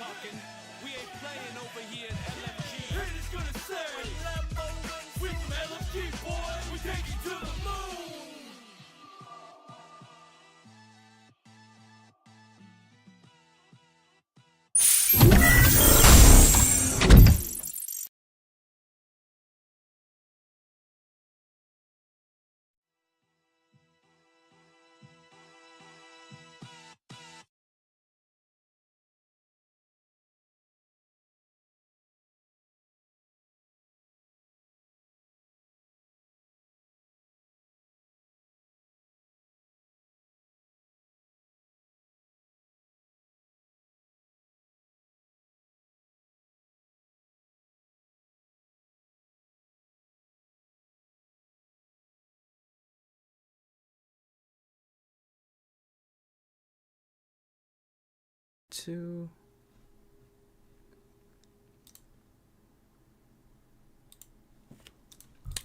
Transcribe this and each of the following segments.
talking. We ain't playing over here in LFG. Haters gonna say, we from LFG, boy. We take you to the moon. Two.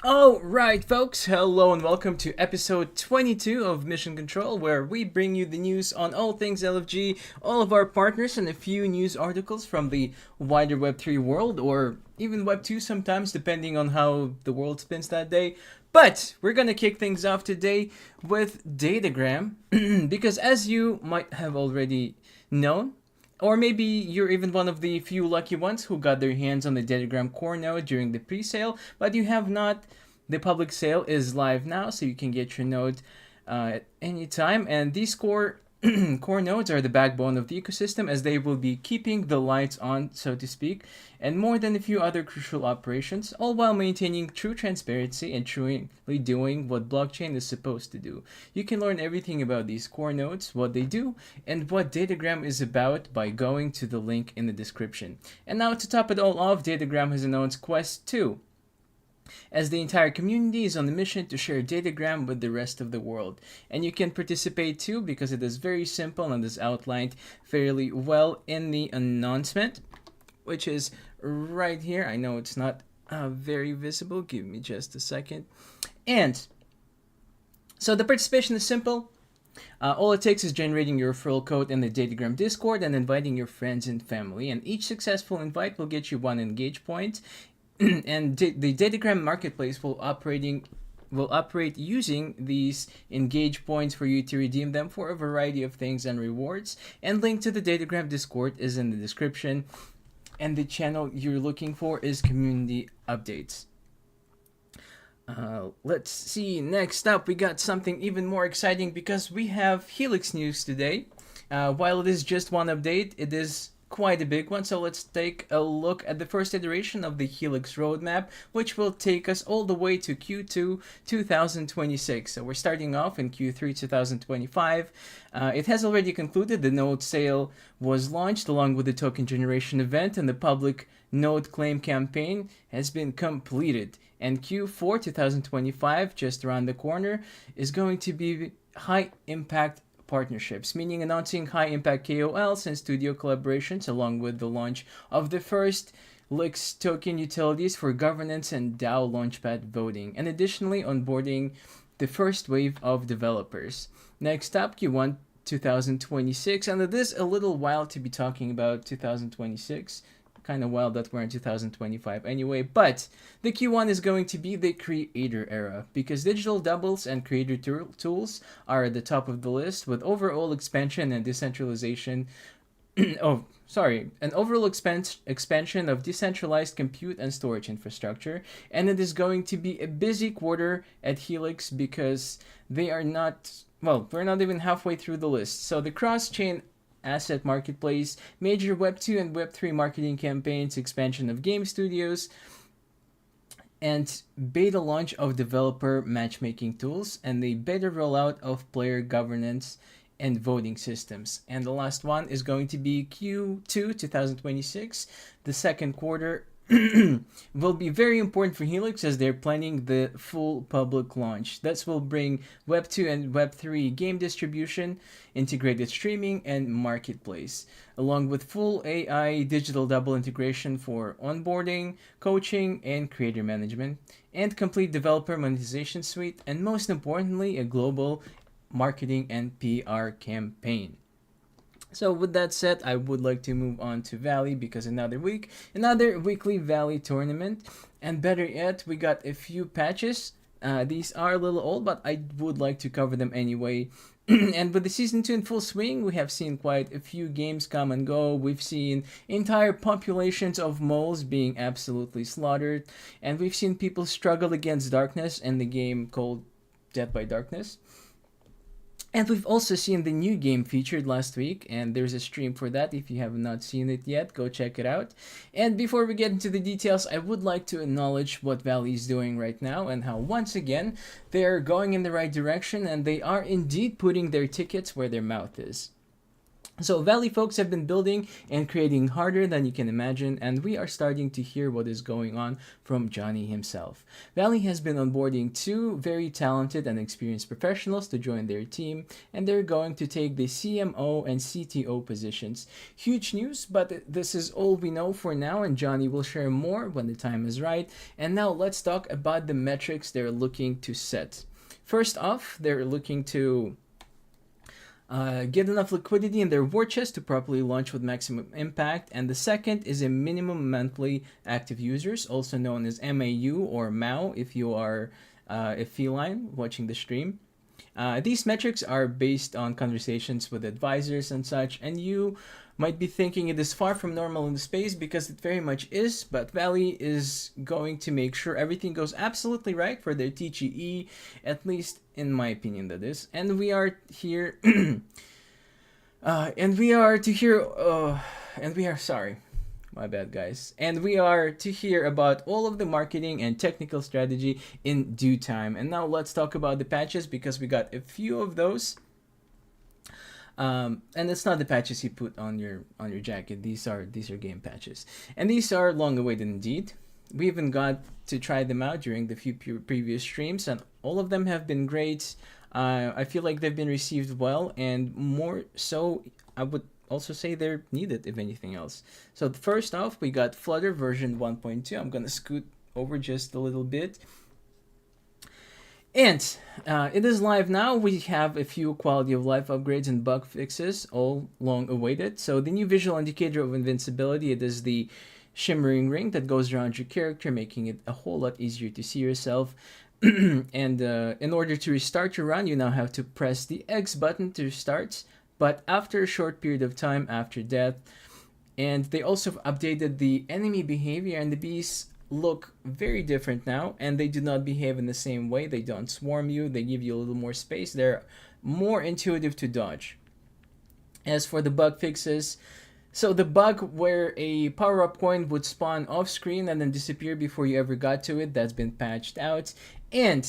All right, folks. Hello and welcome to episode 22 of Mission Control, where we bring you the news on all things LFG, all of our partners, and a few news articles from the wider Web3 world, or even Web2 sometimes, depending on how the world spins that day. But we're gonna kick things off today with DataGram, because as you might have already known, or maybe you're even one of the few lucky ones who got their hands on the DataGram core node during the pre-sale, but you have not. The public sale is live now, so you can get your node at any time. And these core nodes are the backbone of the ecosystem, as they will be keeping the lights on, so to speak, and more than a few other crucial operations, all while maintaining true transparency and truly doing what blockchain is supposed to do. You can learn everything about these core nodes, what they do, and what DataGram is about by going to the link in the description. And now to top it all off, DataGram has announced Quest 2, as the entire community is on a mission to share DataGram with the rest of the world. And you can participate too, because it is very simple and is outlined fairly well in the announcement, which is right here. I know it's not very visible. Give me just a second. And so the participation is simple. All it takes is generating your referral code in the DataGram Discord and inviting your friends and family. And each successful invite will get you 1 engage point. And the DataGram marketplace will operate using these engage points for you to redeem them for a variety of things and rewards. And link to the DataGram Discord is in the description. And the channel you're looking for is community updates. Let's see. Next up, we got something even more exciting because we have Helix news today. While it is just one update, it is quite a big one, so let's take a look at the first iteration of the Helix roadmap, which will take us all the way to Q2 2026. So we're starting off in Q3 2025. It has already concluded. The node sale was launched along with the token generation event, and the public node claim campaign has been completed. And Q4 2025, just around the corner, is going to be high impact partnerships, meaning announcing high-impact KOLs and studio collaborations, along with the launch of the first Lix token utilities for governance and DAO Launchpad voting, and additionally onboarding the first wave of developers. Next up, Q1 2026, and it is a little wild to be talking about 2026. Kind of wild that we're in 2025 anyway, but the Q1 is going to be the creator era, because digital doubles and creator tools are at the top of the list, with overall expansion and decentralization an overall expansion of decentralized compute and storage infrastructure. And it is going to be a busy quarter at Helix, because we're not even halfway through the list. So the cross-chain asset marketplace, major Web2 and Web3 marketing campaigns, expansion of game studios, and beta launch of developer matchmaking tools, and the beta rollout of player governance and voting systems. And the last one is going to be Q2 2026. The second quarter will be very important for Helix, as they're planning the full public launch. That will bring Web2 and Web3 game distribution, integrated streaming, and marketplace, along with full AI digital double integration for onboarding, coaching, and creator management, and complete developer monetization suite, and most importantly, a global marketing and PR campaign. So with that said, I would like to move on to Valley because another week, another weekly Valley tournament, and better yet, we got a few patches. These are a little old, but I would like to cover them anyway. And with the season 2 in full swing, we have seen quite a few games come and go. We've seen entire populations of moles being absolutely slaughtered, and we've seen people struggle against darkness in the game called Death by Darkness. And we've also seen the new game featured last week, and there's a stream for that. If you have not seen it yet, go check it out. And before we get into the details, I would like to acknowledge what Valley is doing right now and how, once again, they are going in the right direction and they are indeed putting their tickets where their mouth is. So Valley folks have been building and creating harder than you can imagine, and we are starting to hear what is going on from Johnny himself. Valley has been onboarding 2 very talented and experienced professionals to join their team, and they're going to take the CMO and CTO positions. Huge news, but this is all we know for now, and Johnny will share more when the time is right. And now let's talk about the metrics they're looking to set. First off, they're looking to get enough liquidity in their war chest to properly launch with maximum impact, and the second is a minimum monthly active users, also known as MAU or MAU if you are a feline watching the stream. These metrics are based on conversations with advisors and such, and you might be thinking it is far from normal in the space because it very much is, but Valley is going to make sure everything goes absolutely right for their TGE, at least in my opinion that is. And we are here sorry, my bad guys. And we are to hear about all of the marketing and technical strategy in due time. And now let's talk about the patches because we got a few of those. And it's not the patches you put on your jacket. These are game patches, and these are long awaited indeed. We even got to try them out during the few previous streams, and all of them have been great. I feel like they've been received well, and more so, I would also say they're needed if anything else. So first off, we got Flutter version 1.2. I'm gonna scoot over just a little bit. And it is live now. We have a few quality of life upgrades and bug fixes, all long awaited. So the new visual indicator of invincibility, it is the shimmering ring that goes around your character, making it a whole lot easier to see yourself. And in order to restart your run, you now have to press the X button to start, but after a short period of time after death. And they also updated the enemy behavior, and the beasts look very different now, and they do not behave in the same way. They don't swarm you, they give you a little more space, they're more intuitive to dodge. As for the bug fixes, so the bug where a power-up coin would spawn off screen and then disappear before you ever got to it, that's been patched out. And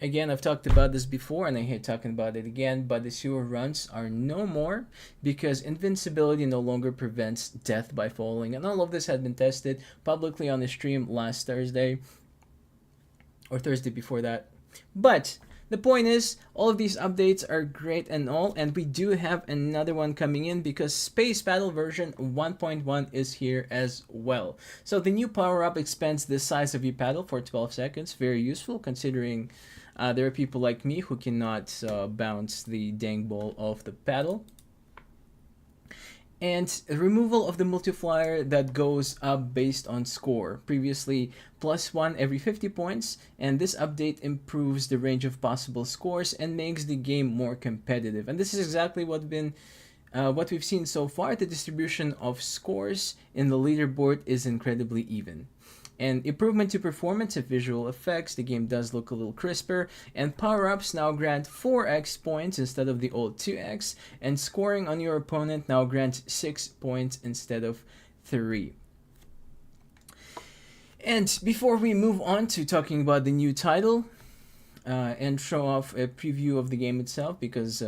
again, I've talked about this before and I hate talking about it again, but the sewer runs are no more because invincibility no longer prevents death by falling. And all of this had been tested publicly on the stream last Thursday or Thursday before that. But the point is, all of these updates are great and all, and we do have another one coming in because Space Battle version 1.1 is here as well. So the new power-up expands the size of your paddle for 12 seconds. Very useful considering there are people like me who cannot bounce the dang ball off the paddle. And removal of the multiplier that goes up based on score. Previously, +1 every 50 points, and this update improves the range of possible scores and makes the game more competitive. And this is exactly what we've seen so far. The distribution of scores in the leaderboard is incredibly even. And improvement to performance and visual effects, the game does look a little crisper, and power-ups now grant 4x points instead of the old 2x, and scoring on your opponent now grants 6 points instead of 3. And before we move on to talking about the new title, and show off a preview of the game itself, because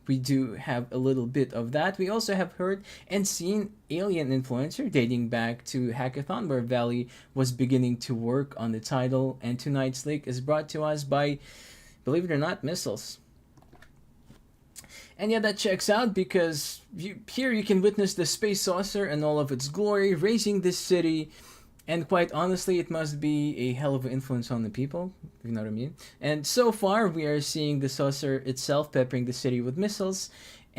we do have a little bit of that. We also have heard and seen Alien Influencer dating back to Hackathon, where Valley was beginning to work on the title, and tonight's leak is brought to us by, believe it or not, missiles. And yeah, that checks out because here you can witness the space saucer and all of its glory, raising this city. And quite honestly, it must be a hell of an influence on the people, if you know what I mean. And so far, we are seeing the saucer itself peppering the city with missiles.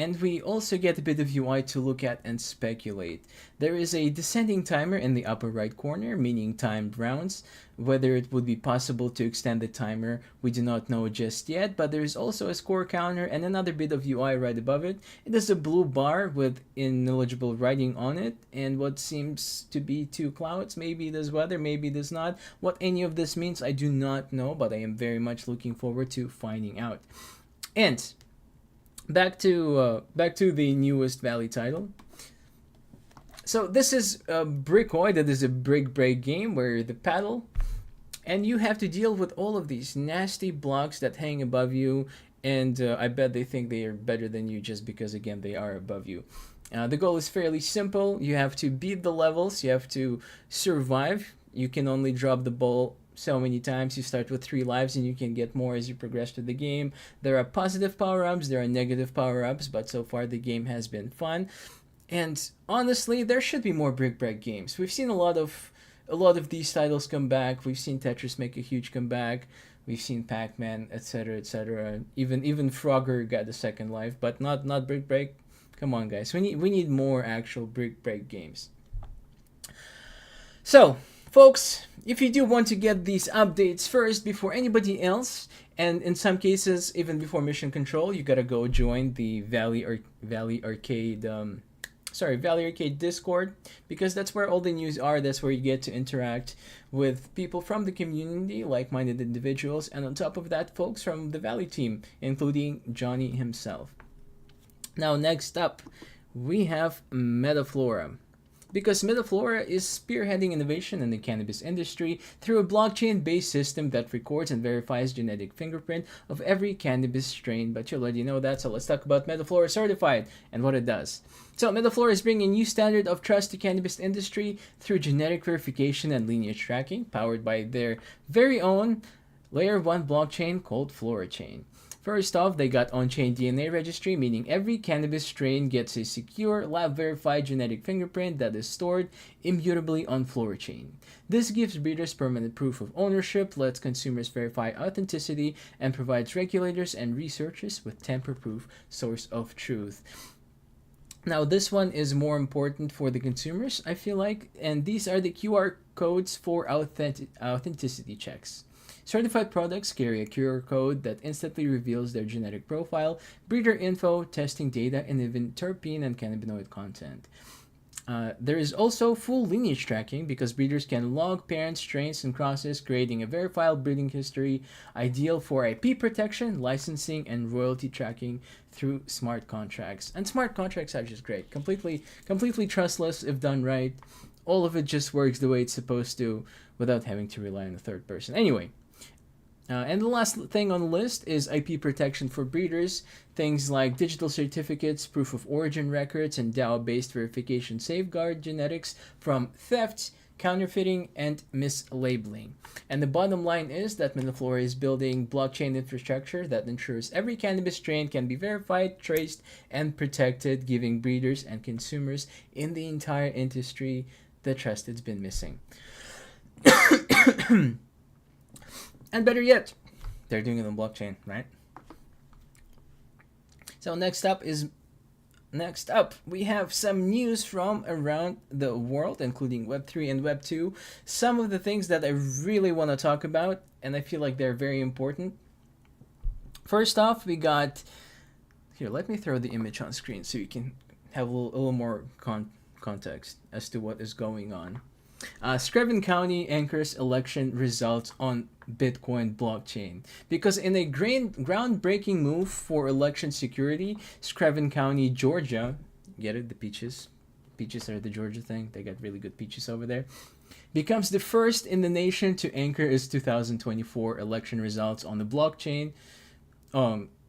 And we also get a bit of UI to look at and speculate. There is a descending timer in the upper right corner, meaning timed rounds. Whether it would be possible to extend the timer, we do not know just yet, but there is also a score counter and another bit of UI right above it. It is a blue bar with ineligible writing on it, and what seems to be two clouds. Maybe it is weather, maybe it is not. What any of this means, I do not know, but I am very much looking forward to finding out. And back to the newest Valley title. So this is a Brickoid. That is a brick break game where the paddle, and you have to deal with all of these nasty blocks that hang above you, and I bet they think they are better than you just because, again, they are above you. The goal is fairly simple. You have to beat the levels. You have to survive. You can only drop the ball so many times. You start with 3 lives and you can get more as you progress through the game. There are positive power-ups, there are negative power-ups, but so far the game has been fun. And honestly, there should be more brick break games. We've seen a lot of these titles come back. We've seen Tetris make a huge comeback. We've seen Pac-Man, etc., etc. Even Frogger got a second life, but not brick break. Come on, guys. We need more actual brick break games. So, folks, if you do want to get these updates first before anybody else, and in some cases even before Mission Control, you gotta go join the Valley Arcade Discord, because that's where all the news are. That's where you get to interact with people from the community, like-minded individuals, and on top of that, folks from the Valley team, including Johnny himself. Now, next up, we have Metaflora. Because Metaflora is spearheading innovation in the cannabis industry through a blockchain-based system that records and verifies genetic fingerprint of every cannabis strain. But you already know that, so let's talk about Metaflora Certified and what it does. So Metaflora is bringing a new standard of trust to cannabis industry through genetic verification and lineage tracking, powered by their very own Layer 1 blockchain called FloraChain. First off, they got on-chain DNA registry, meaning every cannabis strain gets a secure, lab-verified genetic fingerprint that is stored immutably on FloraChain. This gives breeders permanent proof of ownership, lets consumers verify authenticity, and provides regulators and researchers with tamper-proof source of truth. Now, this one is more important for the consumers, I feel like, and these are the QR codes for authenticity checks. Certified products carry a QR code that instantly reveals their genetic profile, breeder info, testing data, and even terpene and cannabinoid content. There is also full lineage tracking because breeders can log parents, strains, and crosses, creating a verifiable breeding history, ideal for IP protection, licensing, and royalty tracking through smart contracts. And smart contracts are just great. Completely trustless if done right. All of it just works the way it's supposed to without having to rely on a third person. Anyway. And the last thing on the list is IP protection for breeders. Things like digital certificates, proof of origin records, and DAO-based verification safeguard genetics from theft, counterfeiting, and mislabeling. And the bottom line is that Metaflora is building blockchain infrastructure that ensures every cannabis strain can be verified, traced, and protected, giving breeders and consumers in the entire industry the trust it's been missing. And better yet, they're doing it on blockchain, right? So next up, we have some news from around the world, including Web3 and Web2. Some of the things that I really want to talk about, and I feel like they're very important. First off, we got... Here, let me throw the image on screen so you can have a little more context as to what is going on. Screven County anchors election results on Bitcoin blockchain. Because in a groundbreaking move for election security, Screven County, Georgia, get it, the peaches? Peaches are the Georgia thing. They got really good peaches over there. Becomes the first in the nation to anchor its 2024 election results on the blockchain.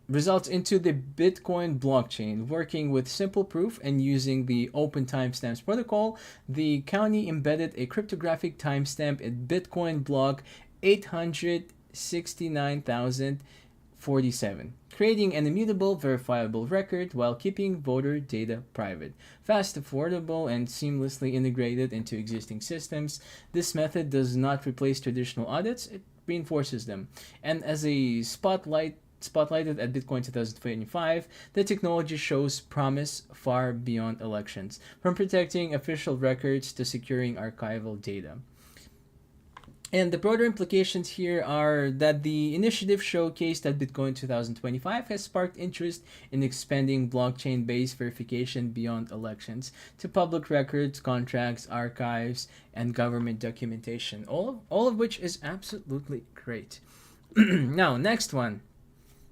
Results into the Bitcoin blockchain. Working with simple proof and using the open timestamps protocol, the county embedded a cryptographic timestamp in Bitcoin block 869,047, creating an immutable, verifiable record while keeping voter data private. Fast, affordable, and seamlessly integrated into existing systems, this method does not replace traditional audits, it reinforces them. And as a spotlight spotlighted at Bitcoin 2025, the technology shows promise far beyond elections, from protecting official records to securing archival data. And the broader implications here are that the initiative showcased at Bitcoin 2025 has sparked interest in expanding blockchain-based verification beyond elections to public records, contracts, archives, and government documentation, all of which is absolutely great. Now, next one.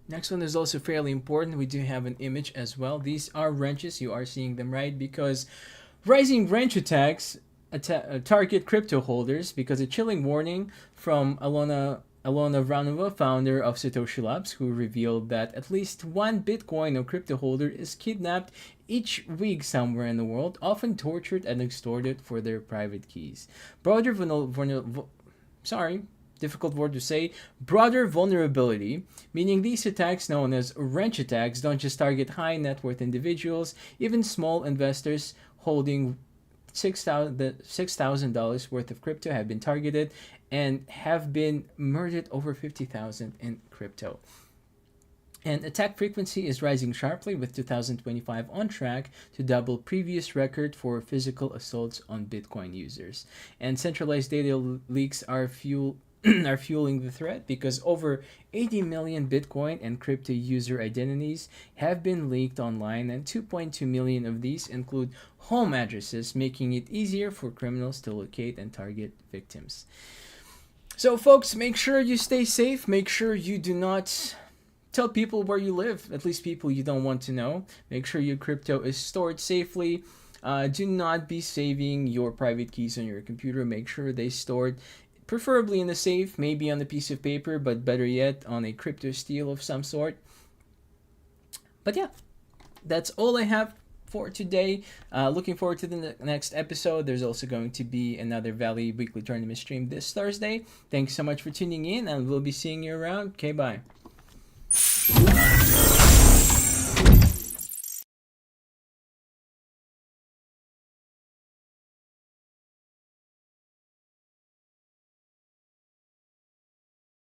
Next one is also fairly important. We do have an image as well. These are wrenches. You are seeing them, right? Because rising wrench attacks target crypto holders, because a chilling warning from Alona Vranova, founder of Satoshi Labs, who revealed that at least one Bitcoin or crypto holder is kidnapped each week somewhere in the world, often tortured and extorted for their private keys. Broader vulnerability, meaning these attacks, known as wrench attacks, don't just target high net worth individuals. Even small investors holding $6,000 worth of crypto have been targeted and have been murdered over 50,000 in crypto. And attack frequency is rising sharply, with 2025 on track to double previous record for physical assaults on Bitcoin users. And centralized data leaks are fueling the threat, because over 80 million Bitcoin and crypto user identities have been leaked online, and 2.2 million of these include home addresses, making it easier for criminals to locate and target victims. So folks, make sure you stay safe. Make sure you do not tell people where you live, at least people you don't want to know. Make sure your crypto is stored safely. Do not be saving your private keys on your computer. Make sure they stored preferably in a safe, maybe on a piece of paper, but better yet on a crypto steel of some sort. But yeah, that's all I have for today. Looking forward to the next episode. There's also going to be another Valley Weekly Tournament stream this Thursday. Thanks so much for tuning in, and we'll be seeing you around. Okay, bye.